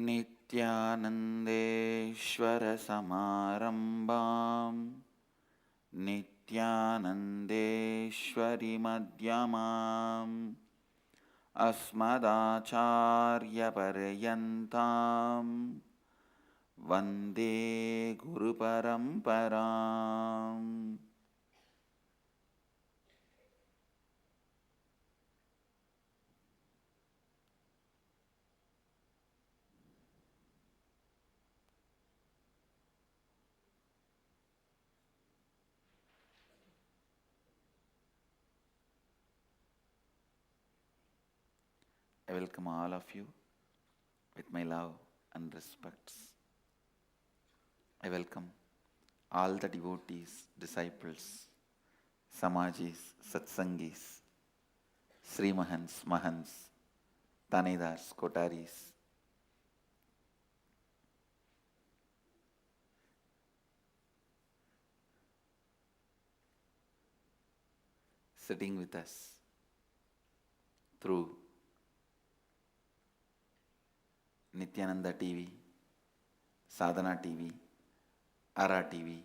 नित्यानन्देश्वरसमारम्भां नित्यानन्देश्वरिमध्यमाम् अस्मदाचार्यपर्यन्तां वन्दे गुरुपरम्पराम्। I welcome all of you with my love and respects. I welcome all the devotees, disciples, Samajis, Satsangis, Sri Mahants, Mahants, Tanedars, Kotaris, sitting with us through Nityananda TV, Sadhana TV, Ara TV,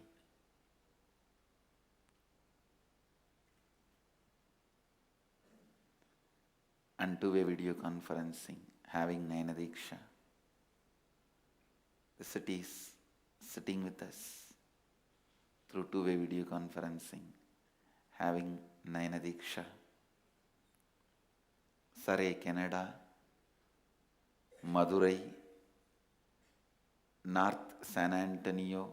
and two-way video conferencing, having Nayana Diksha. The cities sitting with us through two-way video conferencing, having Nayana Diksha. Surrey, Canada, Madurai, North San Antonio,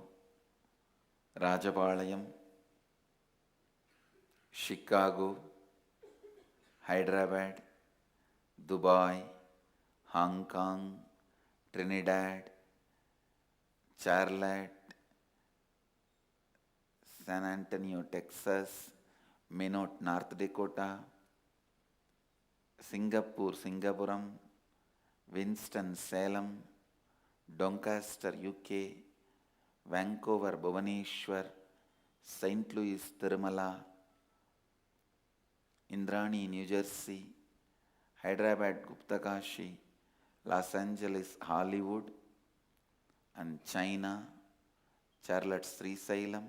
Rajapalayam, Chicago, Hyderabad, Dubai, Hong Kong, Trinidad, Charlotte, San Antonio, Texas, Minot, North Dakota, Singapore, Singapuram, Winston-Salem, Doncaster, UK, Vancouver, Bhubaneswar, St. Louis, Tirumala, Indrani, New Jersey, Hyderabad, Guptakashi, Los Angeles, Hollywood, and China, Charlotte, Srisalem,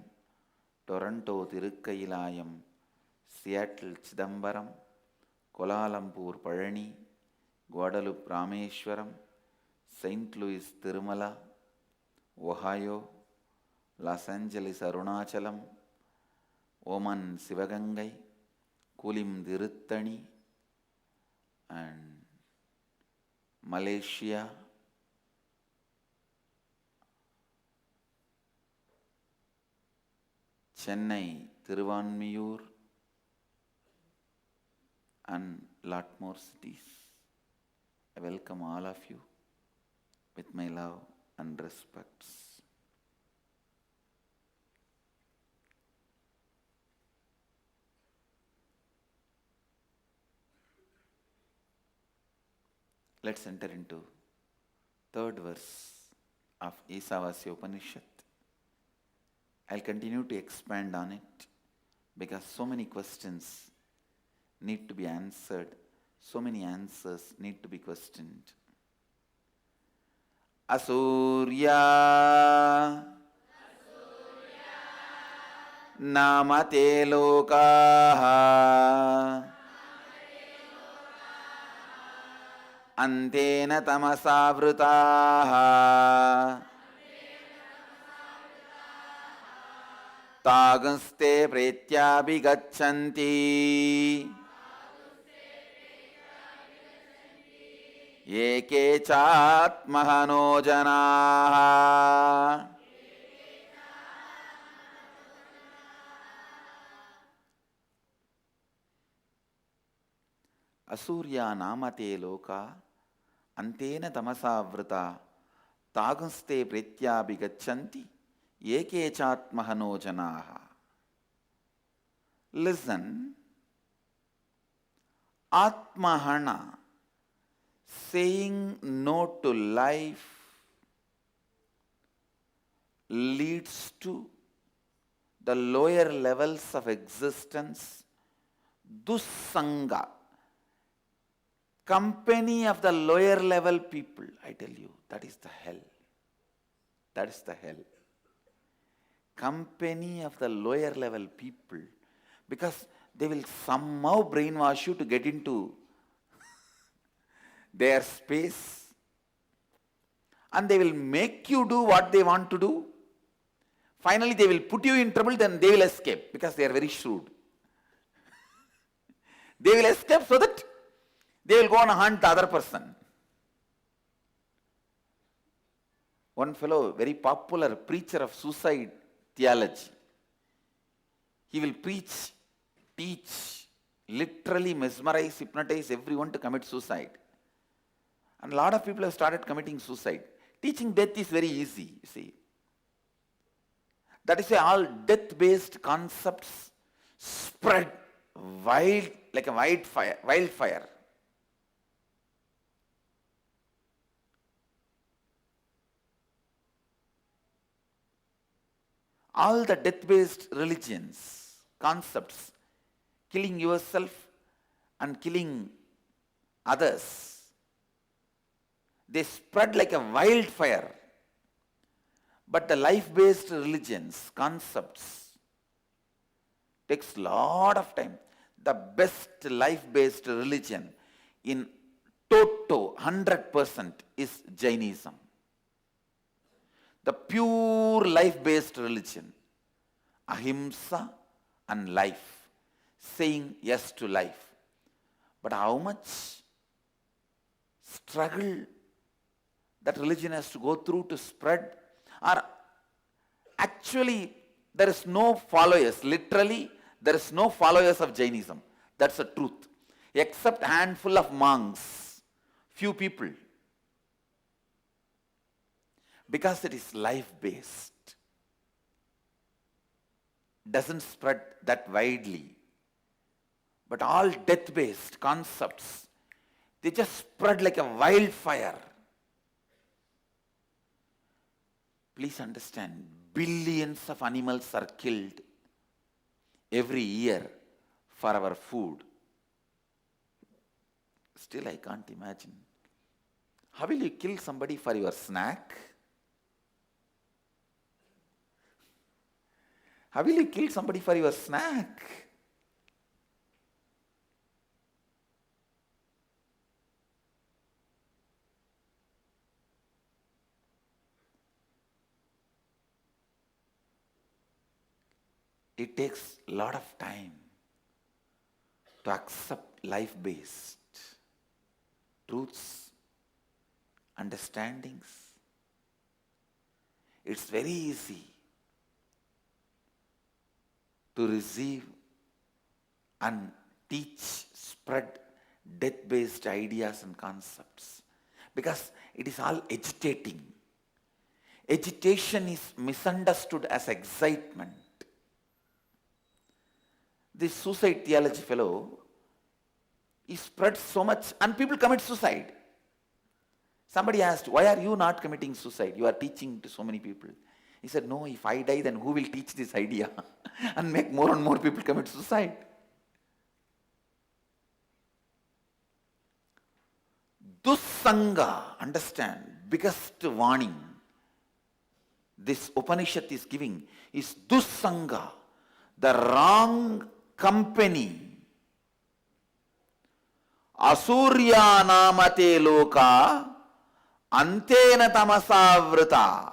Toronto, Tirukkayilayam, Seattle, Chidambaram, Kuala Lumpur, Palani, Guadalupe, Rameshwaram, St. Louis, Tirumala, Ohio, Los Angeles, Arunachalam, Oman, Sivagangai, Kulim, Diruttani, and Malaysia, Chennai, Tiruvanmiyur, and lot more cities. I welcome all of you with my love and respects. Let's enter into third verse of Isavasya Upanishad. I'll continue to expand on it because so many questions need to be answered, so many answers need to be questioned. Asurya namate lokaha antena tamasavrutaha taganste pretyabhigachanti eke chatmahano janaha. Asurya namate loka antena tamasavrita taganste pretyabhigachanti eke chatmahano janaha. Listen, Atmahana, saying no to life, leads to the lower levels of existence, dussanga, Company of the lower level people, I tell you, that is the hell. That is the hell. Company of the lower level people, because they will somehow brainwash you to get into their space, and they will make you do what they want to do. Finally, they will put you in trouble, then they will escape because they are very shrewd. They will escape so that they will go and hunt the other person. One fellow, very popular preacher of suicide theology, he will preach, teach, literally mesmerize, hypnotize everyone to commit suicide. And a lot of people have started committing suicide. Teaching death is very easy, you see. That is why all death-based concepts spread wild like a wildfire. All the death-based religions, concepts, killing yourself and killing others, they spread like a wildfire. But the life-based religions, concepts, takes a lot of time. The best life-based religion in toto, 100% is Jainism. The pure life-based religion, ahimsa and life, saying yes to life. But how much struggle that religion has to go through to spread? Or actually, there is no followers. Literally, there is no followers of Jainism. That's the truth. Except a handful of monks, few people. Because it is life-based. Doesn't spread that widely. But all death-based concepts, they just spread like a wildfire. Please understand, billions of animals are killed every year for our food. Still, I can't imagine. How will you kill somebody for your snack? How will you kill somebody for your snack? It takes a lot of time to accept life-based truths, understandings. It's very easy to receive and teach, spread death-based ideas and concepts, because it is all agitating. Agitation is misunderstood as excitement. This suicide theology fellow, he spread so much and people commit suicide. Somebody asked, why are you not committing suicide? You are teaching to so many people. He said, no, if I die, then who will teach this idea and make more and more people commit suicide? Dussanga, understand, biggest warning this Upanishad is giving is Dussanga, the wrong company. Asurya namate loka antena tamasavrita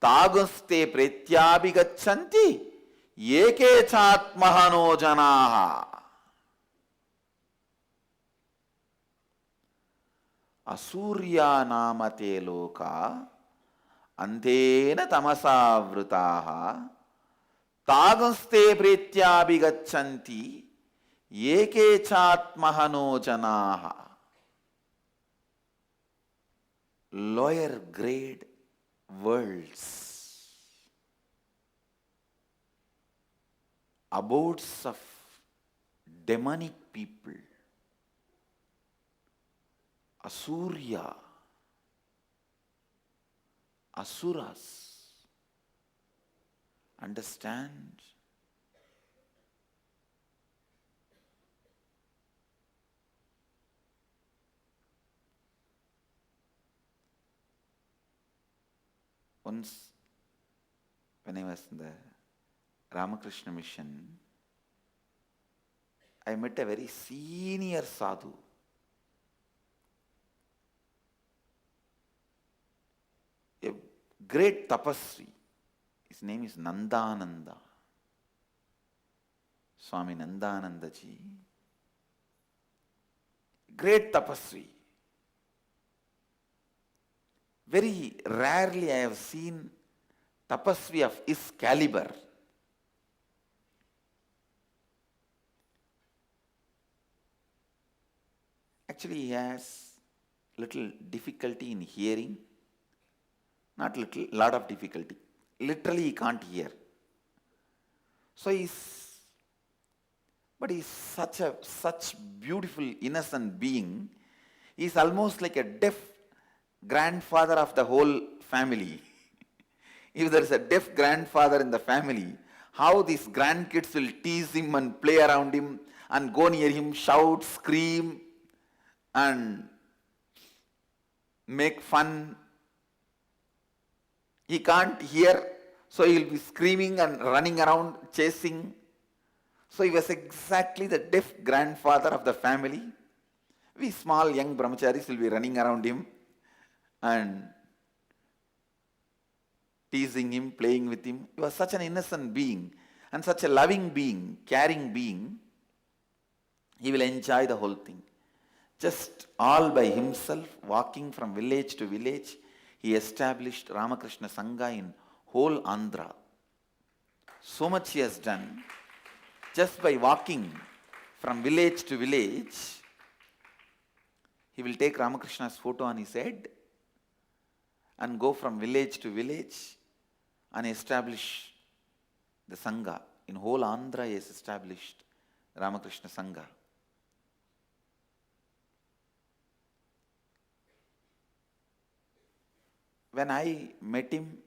taguste pretyabhigachanti yeke chatmahano janaha. Asurya namate loka antena tamasavritaha taguste pretyabhigachanti yeke chatmahano janaha. Lower grade worlds, abodes of demonic people, Asurya, Asuras. Understand? once when I was in the Ramakrishna mission, I met a very senior sadhu. A great tapasvi. His name is Nandananda. Swami Nandananda ji. Great tapasvi. Very rarely I have seen tapasvi of his caliber. Actually, he has little difficulty in hearing. Not little, lot of difficulty. Literally, he can't hear. So but he's such beautiful, innocent being. He's almost like a deaf grandfather of the whole family. If there is a deaf grandfather in the family, how these grandkids will tease him and play around him and go near him, shout, scream, and make fun. He can't hear, so he will be screaming and running around, chasing. So he was exactly the deaf grandfather of the family. We small young brahmacharis will be running around him and teasing him, playing with him. He was such an innocent being and such a loving being, caring being. He will enjoy the whole thing. Just all by himself, walking from village to village, he established Ramakrishna Sangha in whole Andhra. So much he has done. Just by walking from village to village, he will take Ramakrishna's photo on his head and go from village to village and establish the Sangha. In whole Andhra he has established Ramakrishna Sangha. When I met him,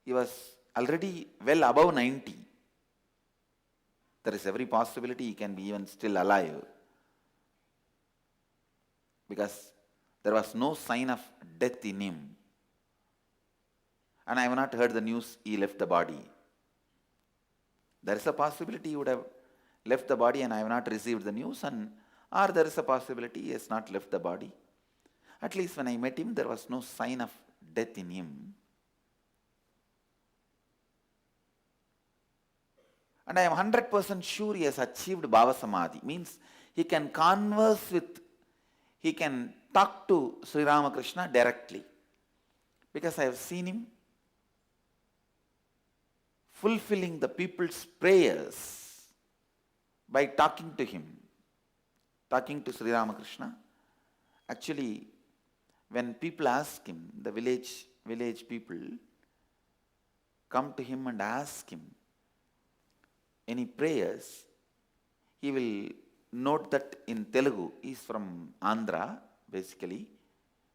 he was already well above 90. There is every possibility he can be even still alive, because there was no sign of death in him. And I have not heard the news he left the body. There is a possibility he would have left the body and I have not received the news, or there is a possibility he has not left the body. At least when I met him, there was no sign of death in him. And I am 100% sure he has achieved Bhava Samadhi. Means he can converse with, he can talk to Sri Ramakrishna directly. Because I have seen him fulfilling the people's prayers by talking to him, talking to Sri Ramakrishna. Actually, when people ask him, the village people come to him and ask him any prayers, he will note that in Telugu. He is from Andhra, basically,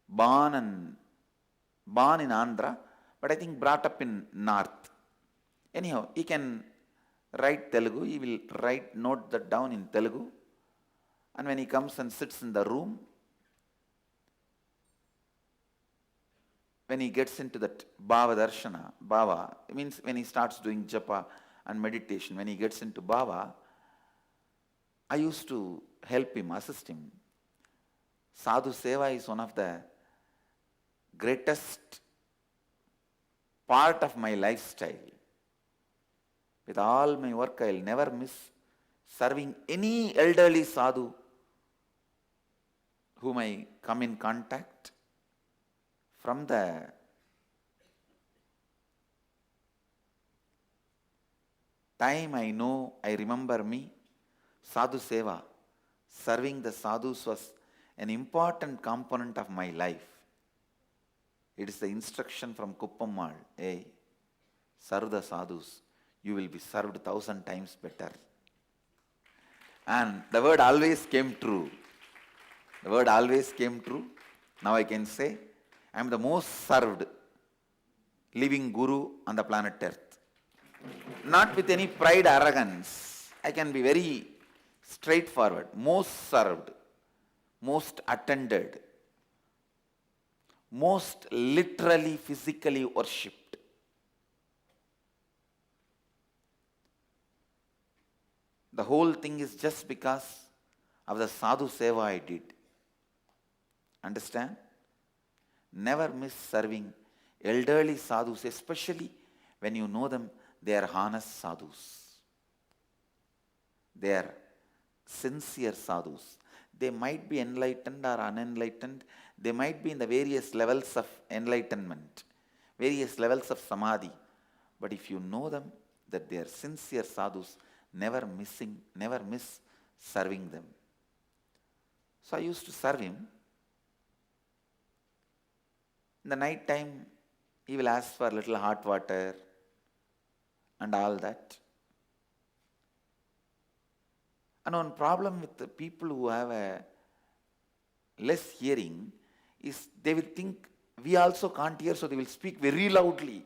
born in Andhra, but I think brought up in North. Anyhow, he can write Telugu. He will note that down in Telugu. And when he comes and sits in the room, when he gets into that Bhava Darshana, Bhava, it means when he starts doing japa and meditation, when he gets into Bhava, I used to help him, assist him. Sadhu Seva is one of the greatest part of my lifestyle. With all my work, I will never miss serving any elderly sadhu whom I come in contact. From the time I know, I remember me, Sadhu Seva, serving the sadhus was an important component of my life. It is the instruction from Kuppammal, hey, serve the sadhus, you will be served 1,000 times better. And the word always came true. The word always came true. Now I can say, I am the most served living guru on the planet Earth. Not with any pride, arrogance. I can be very straightforward. Most served, most attended, most literally, physically worshipped. The whole thing is just because of the sadhu seva I did. Understand? Never miss serving elderly sadhus, especially when you know them, they are honest sadhus. They are sincere sadhus. They might be enlightened or unenlightened. They might be in the various levels of enlightenment, various levels of samadhi. But if you know them, that they are sincere sadhus, never miss serving them. So I used to serve him. In the night time, he will ask for a little hot water and all that. And one problem with the people who have a less hearing is they will think we also can't hear, so they will speak very loudly.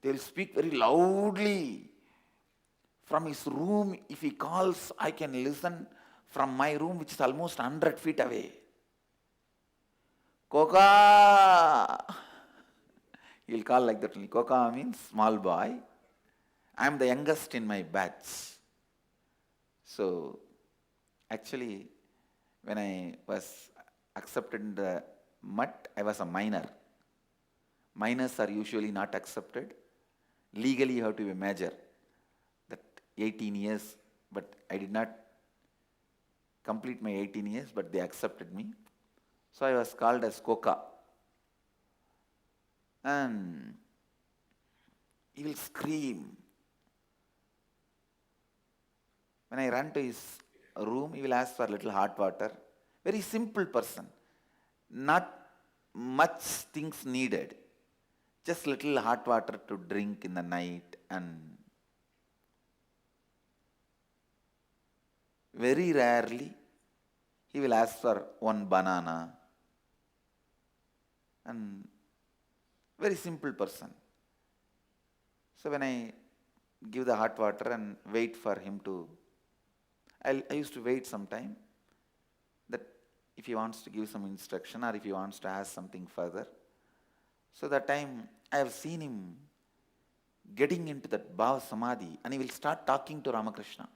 They will speak very loudly. From his room, if he calls, I can listen from my room, which is almost 100 feet away. Koka! He'll call like that only. Koka means small boy. I am the youngest in my batch. So, actually, when I was accepted in the mutt, I was a minor. Minors are usually not accepted. Legally, you have to be a major. That 18 years, but I did not complete my 18 years, but they accepted me. So I was called as Koka. And he will scream. When I run to his room, he will ask for a little hot water. Very simple person. Not much things needed. Just little hot water to drink in the night, and very rarely he will ask for one banana. And very simple person. So when I give the hot water and wait for him to, I used to wait some time, that if he wants to give some instruction or if he wants to ask something further. So that time I have seen him getting into that Bhava Samadhi, and he will start talking to Ramakrishna.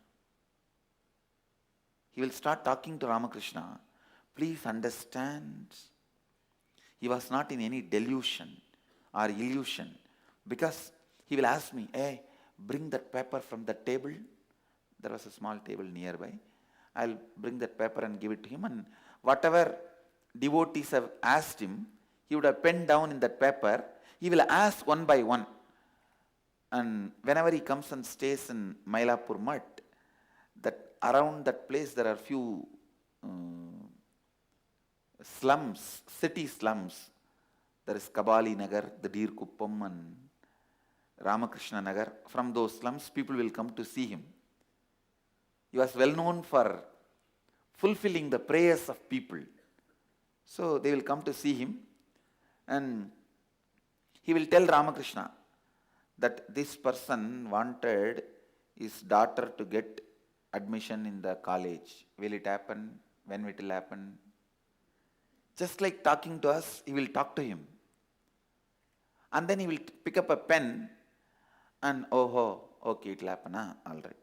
He will start talking to Ramakrishna. Please understand, he was not in any delusion or illusion, because he will ask me, hey, bring that paper from the table. There was a small table nearby. I'll bring that paper and give it to him, and whatever devotees have asked him, he would have penned down in that paper. He will ask one by one. And whenever he comes and stays in Mylapore Mutt, that around that place there are few slums, city slums. There is Kabali Nagar, the Deer Kuppam, and Ramakrishna Nagar. From those slums, people will come to see him. He was well known for fulfilling the prayers of people. So they will come to see him, and he will tell Ramakrishna that this person wanted his daughter to get admission in the college. Will it happen? When it will happen? Just like talking to us, he will talk to him. And then he will pick up a pen and, oh, okay, it will happen, all right.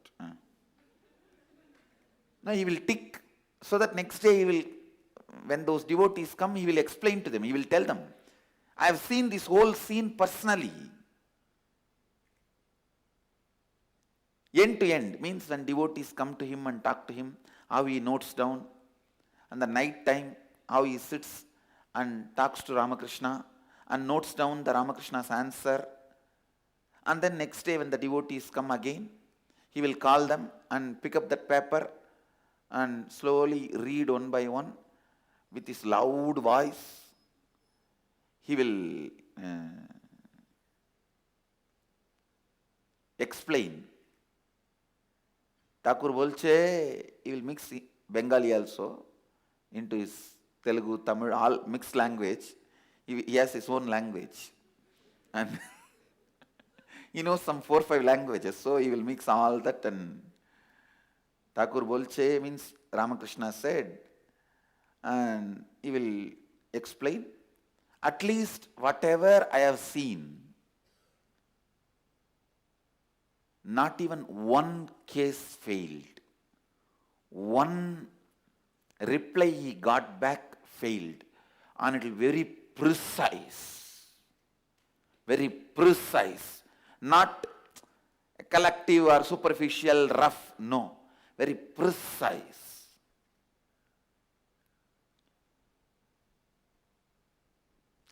Now he will tick, so that next day he will, when those devotees come, he will explain to them, he will tell them. I have seen this whole scene personally. End to end means when devotees come to him and talk to him, how he notes down, and the night time, how he sits and talks to Ramakrishna and notes down the Ramakrishna's answer. And then next day when the devotees come again, he will call them and pick up that paper and slowly read one by one with his loud voice. He will explain. Thakur bolche, he will mix Bengali also into his Telugu, Tamil, all mixed language. He has his own language. And he knows some 4 or 5 languages, so he will mix all that. And Thakur bolche means Ramakrishna said, and he will explain. At least whatever I have seen, not even one case failed. One reply he got back failed, and it will very precise, not collective or superficial, rough, no, very precise.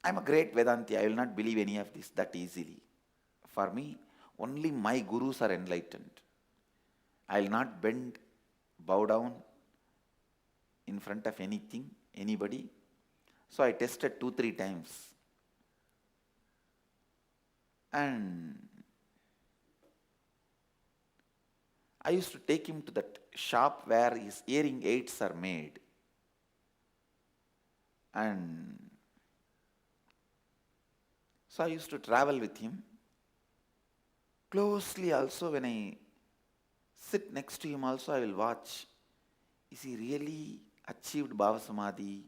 I'm a great Vedanti, I will not believe any of this that easily. For me, only my gurus are enlightened. I will not bend, bow down in front of anything, anybody. So I tested 2-3 times. And I used to take him to that shop where his hearing aids are made. And so I used to travel with him. Closely also, when I sit next to him also, I will watch. Is he really achieved Bhava Samadhi?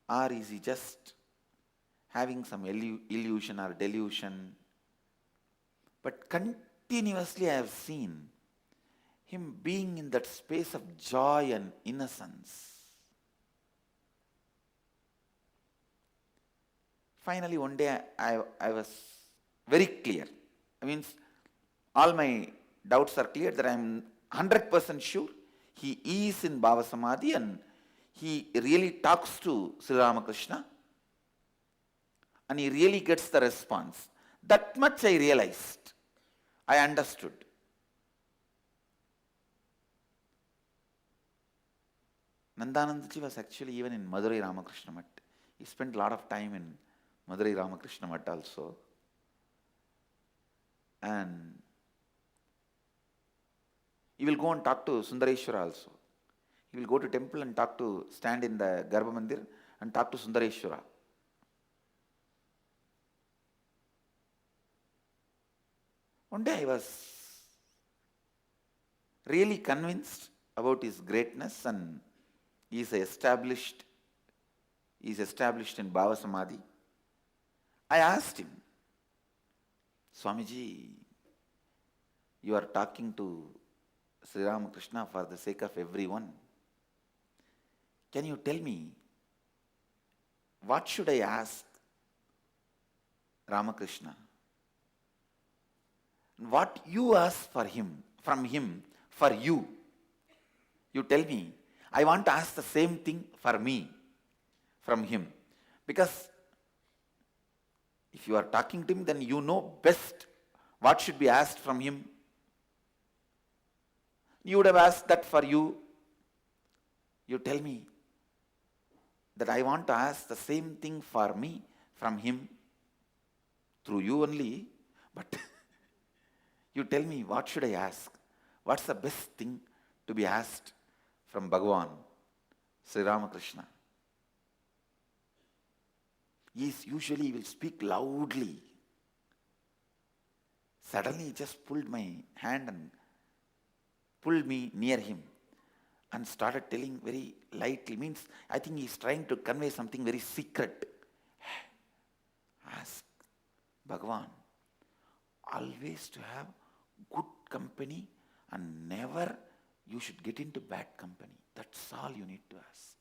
Or is he just having some illusion or delusion? But continuously I have seen him being in that space of joy and innocence. Finally, one day I was very clear. I mean, all my doubts are clear that I am 100% sure he is in Bhava Samadhi and he really talks to Sri Ramakrishna and he really gets the response. That much I realized. I understood. Nandanandji was actually even in Madurai Ramakrishna Math. He spent a lot of time in Madurai Ramakrishna Math also. And he will go and talk to Sundareshwara also. He will go to temple and stand in the Garbha Mandir and talk to Sundareshwara. One day I was really convinced about his greatness and he is established in Bhava Samadhi. I asked him, Swamiji, you are talking to Sri Ramakrishna for the sake of everyone. Can you tell me, what should I ask Ramakrishna? What you ask from him, for you. You tell me, I want to ask the same thing for me, from him. Because if you are talking to him, then you know best what should be asked from him. You would have asked that for you. You tell me that I want to ask the same thing for me from him, through you only, but you tell me, what should I ask? What's the best thing to be asked from Bhagavan, Sri Ramakrishna? He usually will speak loudly. Suddenly he just pulled my hand and pulled me near him and started telling very lightly. Means, I think he's trying to convey something very secret. Ask Bhagavan always to have good company and never you should get into bad company. That's all you need to ask.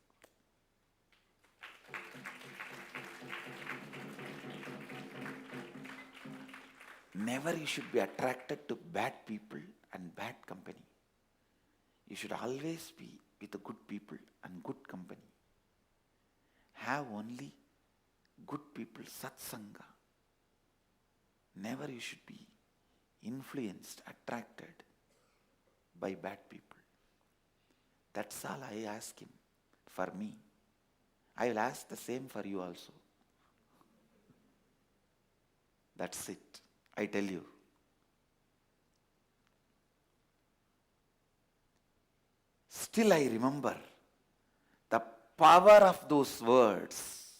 Never you should be attracted to bad people and bad company. You should always be with the good people and good company. Have only good people, satsanga. Never you should be influenced, attracted by bad people. That's all I ask him for me. I will ask the same for you also. That's it. I tell you. Still I remember the power of those words.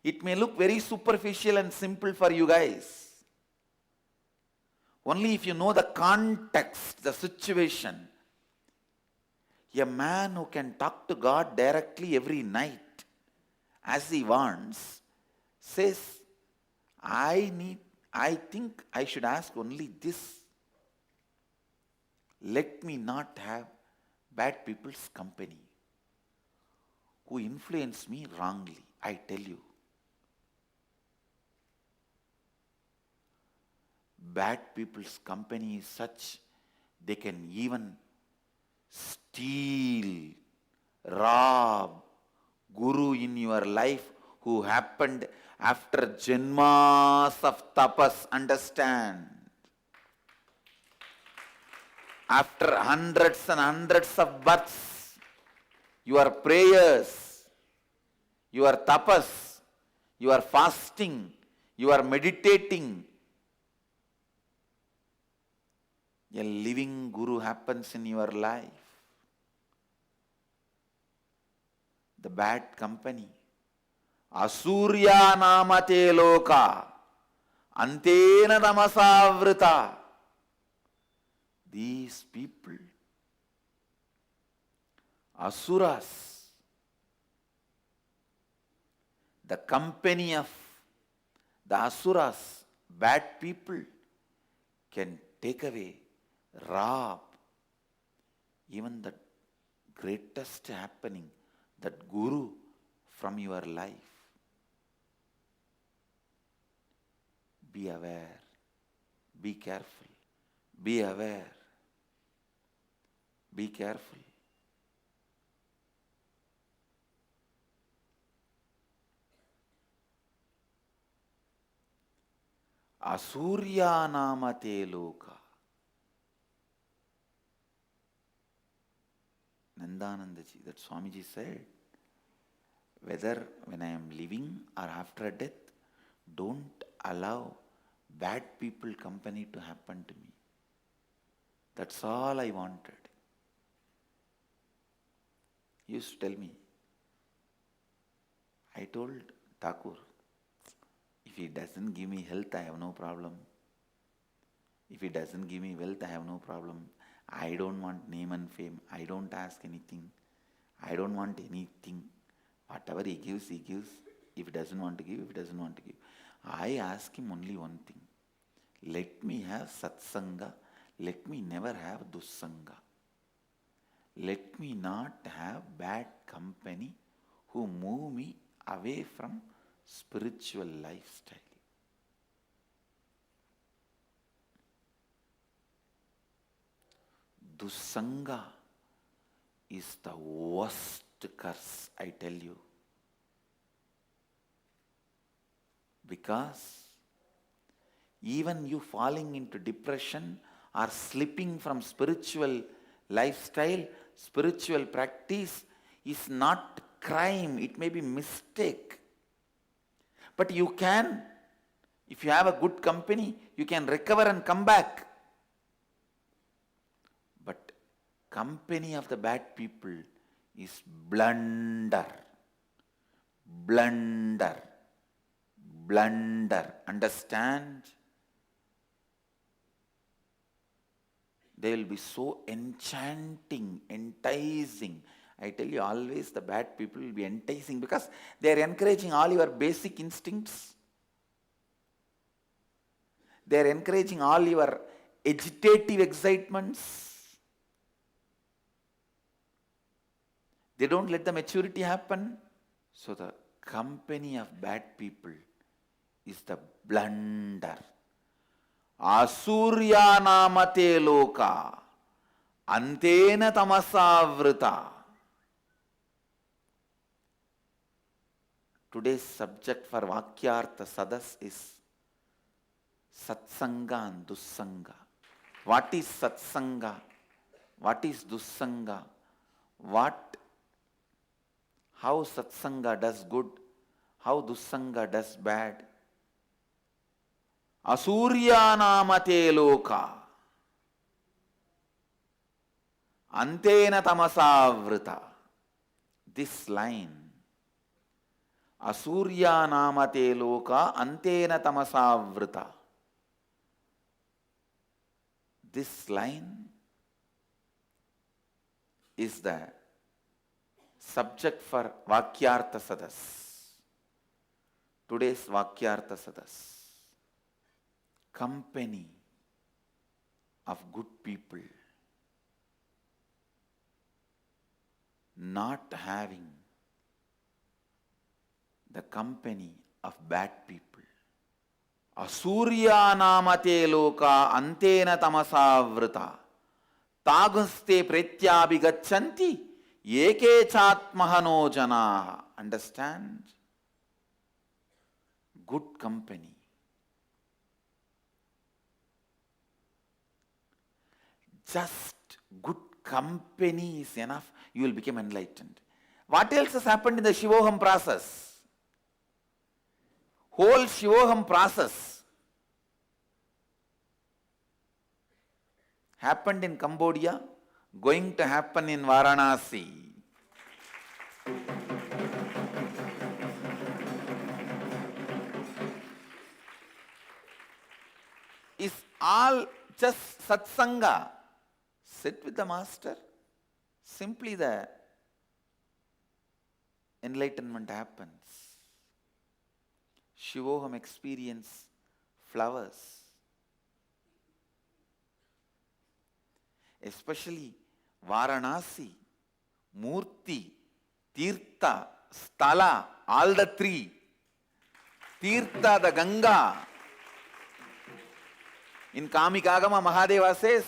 It may look very superficial and simple for you guys. Only if you know the context, the situation, A man who can talk to God directly every night as he wants says, I think I should ask only this. Let me not have bad people's company who influence me wrongly. I tell you, bad people's company is such they can even steal, rob guru in your life who happened after janmas of tapas. Understand? After hundreds and hundreds of births, your prayers, your tapas, your fasting, your meditating, a living guru happens in your life. The bad company. Asurya namate loka antena tamasavrita. These people, asuras, the company of the asuras, bad people, can take away, rob even the greatest happening, that guru, from your life. Be aware, be careful, be aware, be careful. Asurya namate loka. Nandanandaji, that Swamiji said, whether when I am living or after death, don't allow bad people company to happen to me. That's all I wanted. He used to tell me, I told Thakur, if he doesn't give me health, I have no problem. If he doesn't give me wealth, I have no problem. I don't want name and fame. I don't ask anything. I don't want anything. Whatever he gives, he gives. If he doesn't want to give, if he doesn't want to give. I ask him only one thing. Let me have satsanga. Let me never have dussanga. Let me not have bad company who move me away from spiritual lifestyle. Dussanga is the worst curse, I tell you. Because even you falling into depression or slipping from spiritual lifestyle, spiritual practice is not crime, it may be mistake. But you can, if you have a good company, you can recover and come back. But company of the bad people is blunder. Blunder. Blunder. Understand? They will be so enchanting, enticing. I tell you, always the bad people will be enticing because they are encouraging all your basic instincts. They are encouraging all your agitative excitements. They don't let the maturity happen. So the company of bad people is the blunder. Asurya namate loka antena tamasavrita. Today's subject for Vakyartha Sadas is Satsanga and Dussanga. What is Satsanga? What is Dussanga? How Satsanga does good? How Dussanga does bad? Asurya namate loka antena tamasavrita. This line, Asurya namate loka antena tamasavrita. This line is the subject for Vakyartha Sadas. Today's Vakyartha Sadas. Company of good people, not having the company of bad people. Asurya namate loka antena tamasavrita taguste pretyabhigachanti eke chatmahano janaha. Understand? Good company. Just good company is enough. You will become enlightened. What else has happened in the Shivoham process? Whole Shivoham process happened in Cambodia, going to happen in Varanasi. Is all just satsanga. Sit with the master. Simply the enlightenment happens. Shivoham experience flowers. Especially Varanasi, Murti, Tirtha, Sthala, all the three. Tirtha, the Ganga. In Kamikagama, Mahadeva says,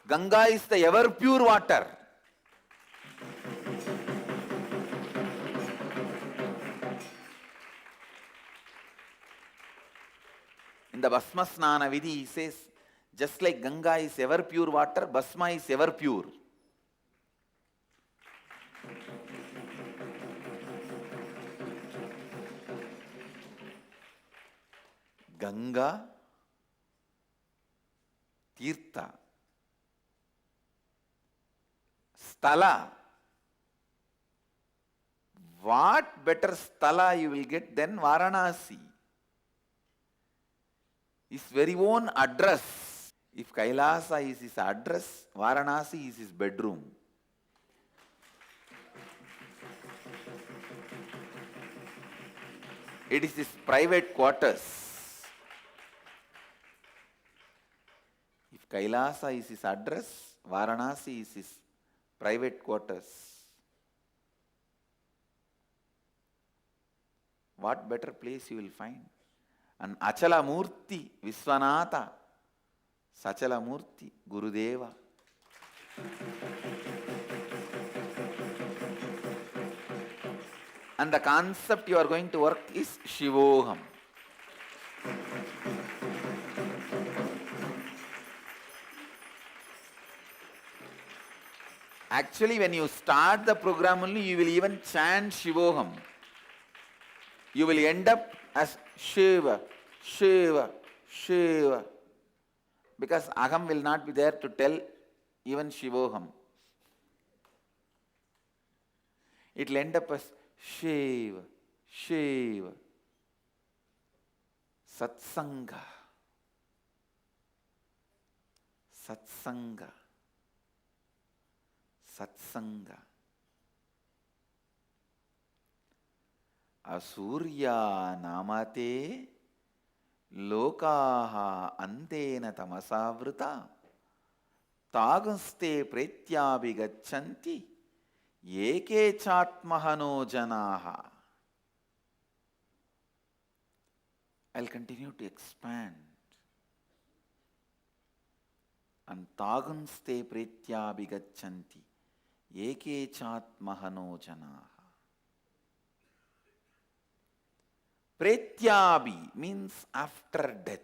Ganga is the ever pure water. In the Bhasma Snana Vidhi, he says, just like Ganga is ever pure water, Bhasma is ever pure. Ganga, Tirtha, Sthala. What better Sthala you will get than Varanasi? His very own address. If Kailasa is his address, Varanasi is his bedroom. It is his private quarters. If Kailasa is his address, Varanasi is his private quarters. What better place you will find? And Achala Murti, Viswanatha, Sachala Murti, Gurudeva. And the concept you are going to work is Shivoham. Actually, when you start the program only, you will even chant Shivoham. You will end up as Shiva, Shiva, Shiva. Because Aham will not be there to tell even Shivoham. It will end up as Shiva, Shiva. Satsanga. Satsanga. Satsanga. Asurya namate lokaha antena tamasavrita taguste pretyabhigachanti eke chatmahano janaha. I'll continue to expand. And tagunste pretyabhigachanti eke chatmahano janaha. Pretyabhi means after death.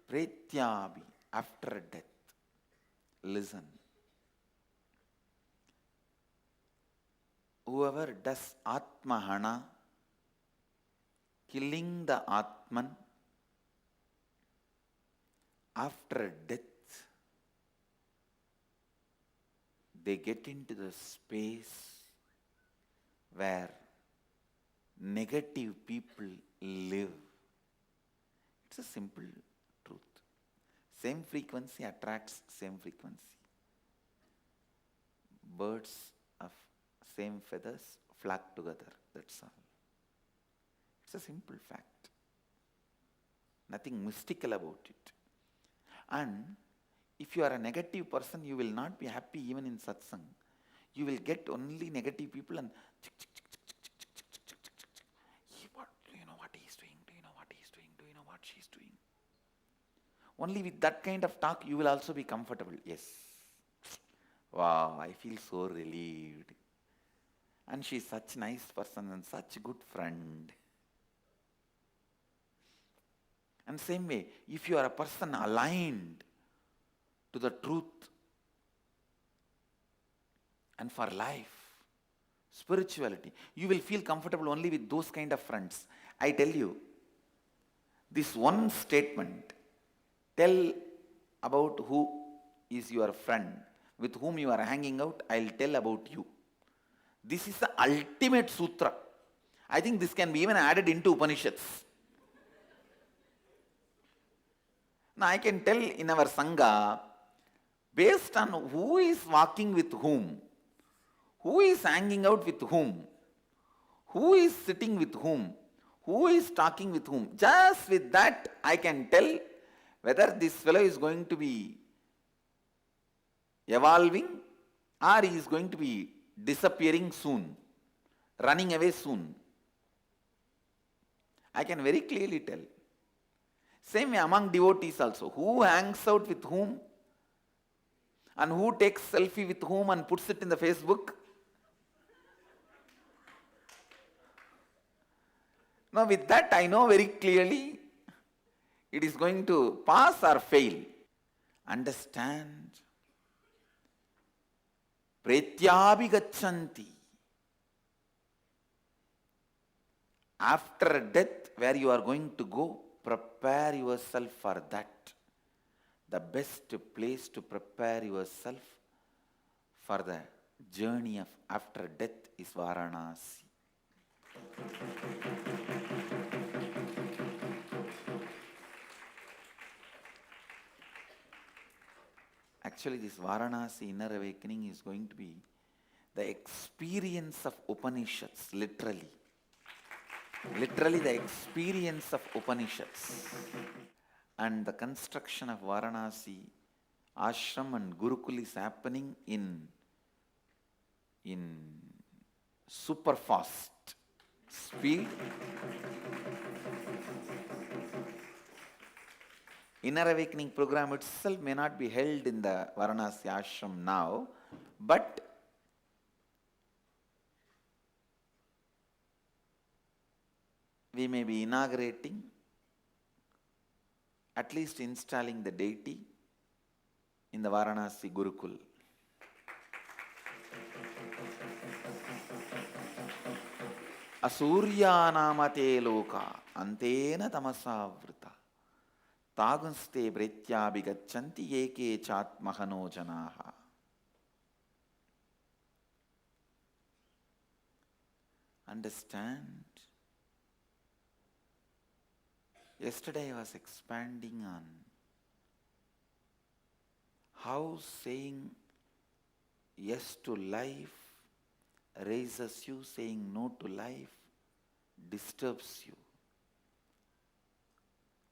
Pretyabhi, after death. Listen. Whoever does Atmahana, killing the Atman, after death, they get into the space where negative people live. It's a simple truth. Same frequency attracts same frequency. Birds of same feathers flock together, that's all. It's a simple fact. Nothing mystical about it. And if you are a negative person, you will not be happy even in satsang. You will get only negative people and do you know what he's doing? Do you know what he's doing? Do you know what she's doing? Only with that kind of talk you will also be comfortable. Yes. Wow, I feel so relieved. And she's such a nice person and such a good friend. And same way, if you are a person aligned to the truth and for life, spirituality, you will feel comfortable only with those kind of friends. I tell you, this one statement, tell about who is your friend, with whom you are hanging out, I'll tell about you. This is the ultimate sutra. I think this can be even added into Upanishads. Now I can tell in our Sangha, based on who is walking with whom, who is hanging out with whom, who is sitting with whom, who is talking with whom, just with that I can tell whether this fellow is going to be evolving or he is going to be disappearing soon, running away soon. I can very clearly tell. Same way among devotees also. Who hangs out with whom and who takes selfie with whom and puts it in the Facebook. Now with that I know very clearly it is going to pass or fail. Understand? Pretyabhi gachanti. After death, where you are going to go, prepare yourself for that. The best place to prepare yourself for the journey of after death is Varanasi. Actually, this Varanasi inner awakening is going to be the experience of Upanishads, literally. Literally the experience of Upanishads. And the construction of Varanasi ashram and Gurukul is happening in super fast speed. Inner awakening program itself may not be held in the Varanasi ashram now, but we may be inaugurating, at least installing the deity in the Varanasi Gurukul. Asuryanamate loka antena tamasavrita tagunste bretyabhigachanti eke chatmahano janaha. Understand? Yesterday I was expanding on how saying yes to life raises you, saying no to life disturbs you.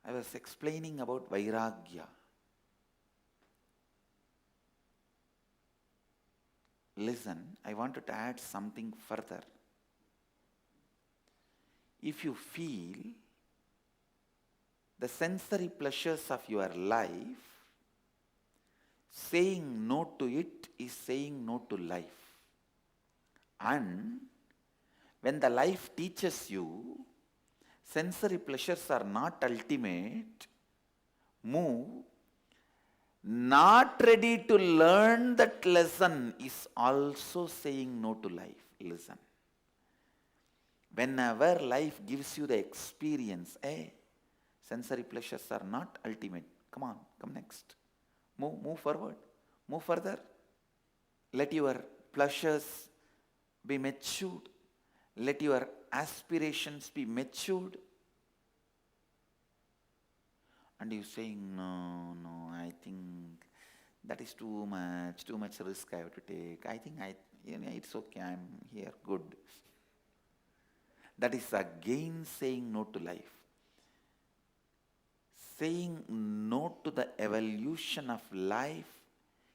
I was explaining about Vairagya. Listen, I wanted to add something further. If you feel the sensory pleasures of your life, saying no to it is saying no to life. And when the life teaches you, sensory pleasures are not ultimate, move, not ready to learn that lesson is also saying no to life. Listen. Whenever life gives you the experience, sensory pleasures are not ultimate. Come on, come next. Move forward, move further. Let your pleasures be matured. Let your aspirations be matured. And you saying, no, I I think that is too much risk I have to take. I think it's okay, I'm here, good. That is again saying no to life. Saying no to the evolution of life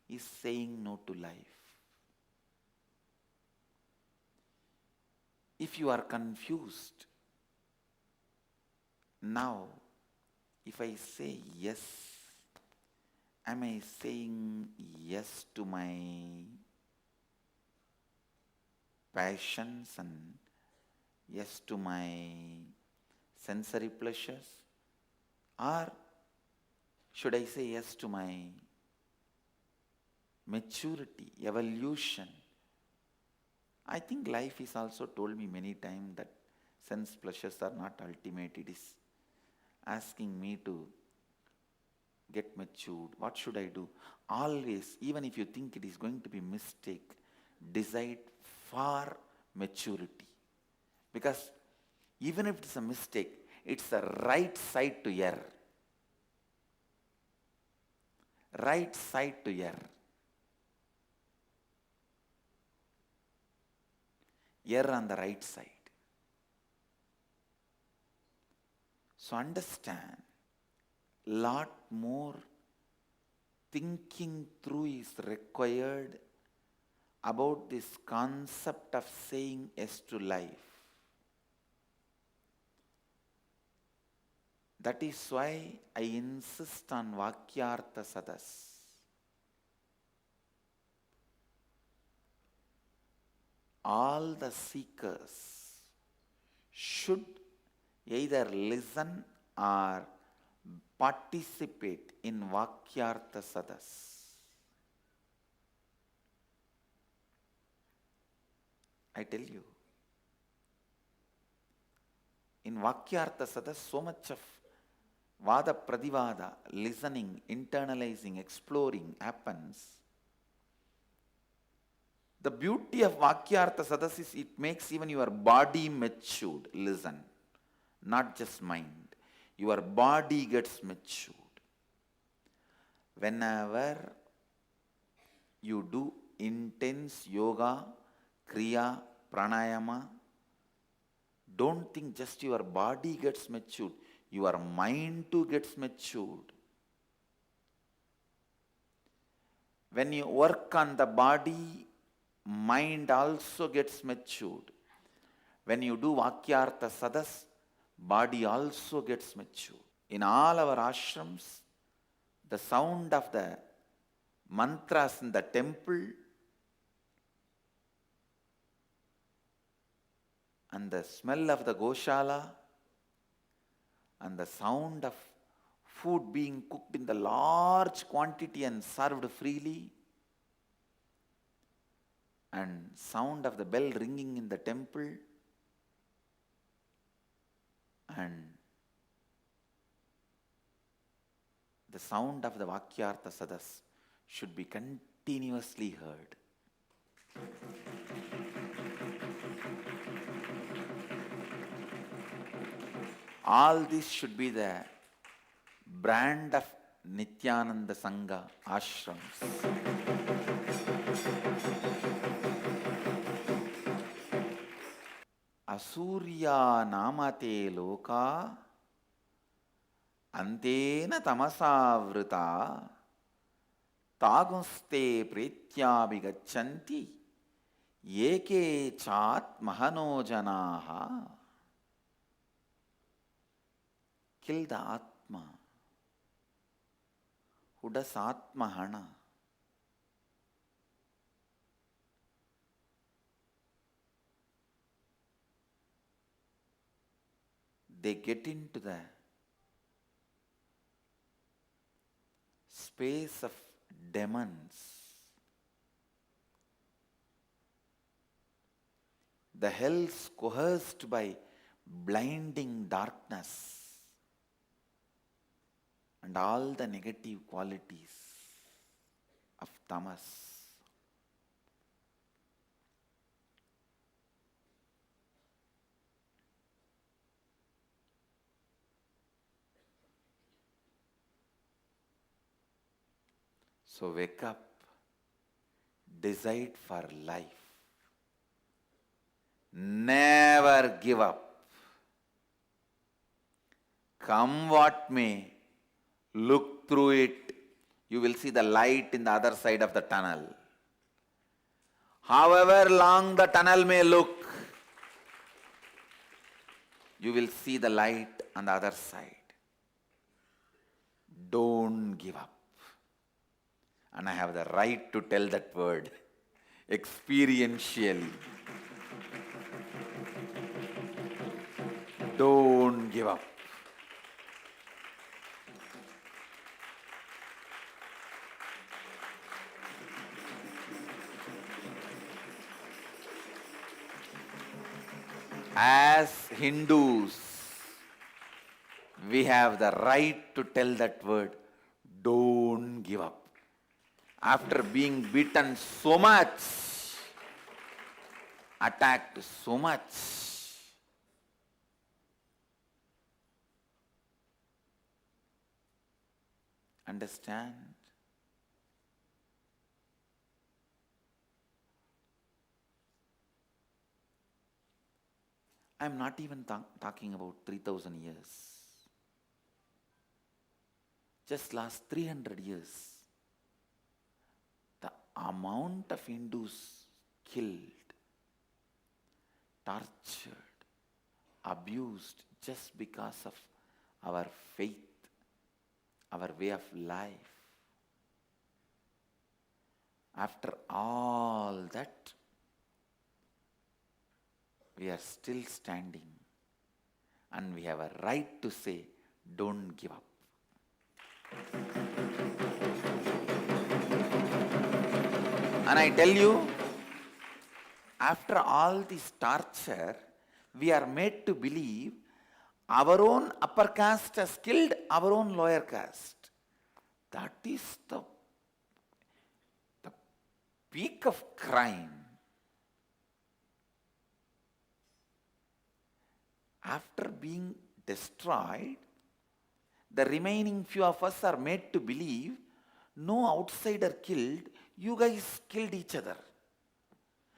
is saying no to life. If you are confused, now, if I say yes, am I saying yes to my passions and yes to my sensory pleasures? Or should I say yes to my maturity, evolution? I think life is also told me many times that sense pleasures are not ultimate. It is asking me to get matured. What should I do? Always, even if you think it is going to be mistake, decide for maturity. Because even if it's a mistake, it's the right side to err. Right side to err. Err on the right side. So understand, lot more thinking through is required about this concept of saying yes to life. That is why I insist on Vakyartha Sadas. All the seekers should either listen or participate in Vakyartha Sadas. I tell you, in Vakyartha Sadas, so much of Vada Pradivada, listening, internalizing, exploring happens. The beauty of Vakyartha Sadas is it makes even your body matured. Listen, not just mind. Your body gets matured. Whenever you do intense yoga, kriya, pranayama, don't think just your body gets matured. Your mind too gets matured. When you work on the body, mind also gets matured. When you do Vakyartha Sadas, body also gets matured. In all our ashrams, the sound of the mantras in the temple and the smell of the Goshala and the sound of food being cooked in the large quantity and served freely, and sound of the bell ringing in the temple, and the sound of the Vakyartha Sadas should be continuously heard. All this should be the brand of Nityananda Sangha ashrams. Asurya namate loka antena tamasavrita taguste pretyabhigachanti eke chat mahano janaha. Kill the Atma. Who does Atmahana? They get into the space of demons. The hells coerced by blinding darkness and all the negative qualities of tamas. So wake up, decide for life. Never give up. Come what may, look through it. You will see the light in the other side of the tunnel. However long the tunnel may look, you will see the light on the other side. Don't give up. And I have the right to tell that word experientially. Don't give up. As Hindus, we have the right to tell that word, don't give up. After being beaten so much, attacked so much, understand? I'm not even talking about 3,000 years. Just last 300 years, the amount of Hindus killed, tortured, abused just because of our faith, our way of life. After all that, we are still standing and we have a right to say, don't give up. And I tell you, after all this torture, we are made to believe our own upper caste has killed our own lower caste. That is the peak of crime. After being destroyed, the remaining few of us are made to believe no outsider killed, you guys killed each other.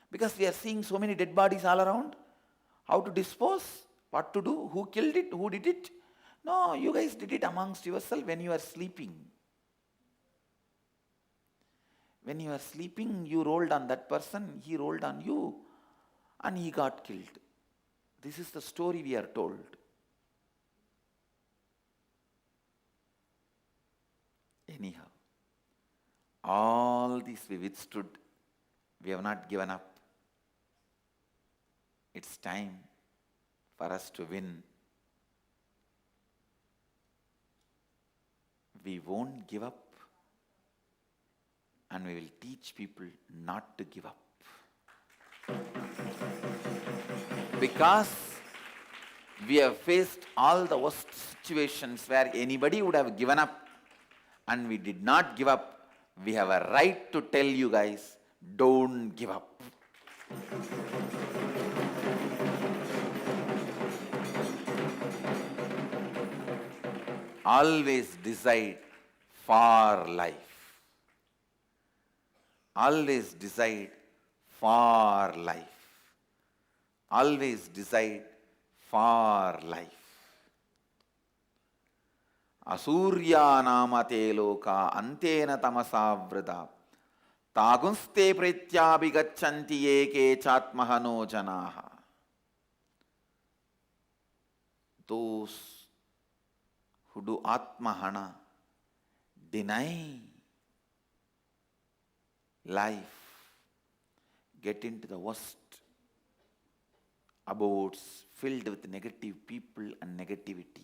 Because we are seeing so many dead bodies all around. How to dispose? What to do? Who killed it? Who did it? No, you guys did it amongst yourselves when you are sleeping. When you are sleeping, you rolled on that person, he rolled on you, and he got killed. This is the story we are told. Anyhow, all this we withstood. We have not given up. It's time for us to win. We won't give up, and we will teach people not to give up. Because we have faced all the worst situations where anybody would have given up, and we did not give up. We have a right to tell you guys, don't give up. Always decide for life. Always decide for life. Always decide for life. Asurya namate loka antena tamasavrata tagunste prityabhigachanti eke chatmahano janaha. Those who do atmahana, deny life, get into the worst abodes filled with negative people and negativity.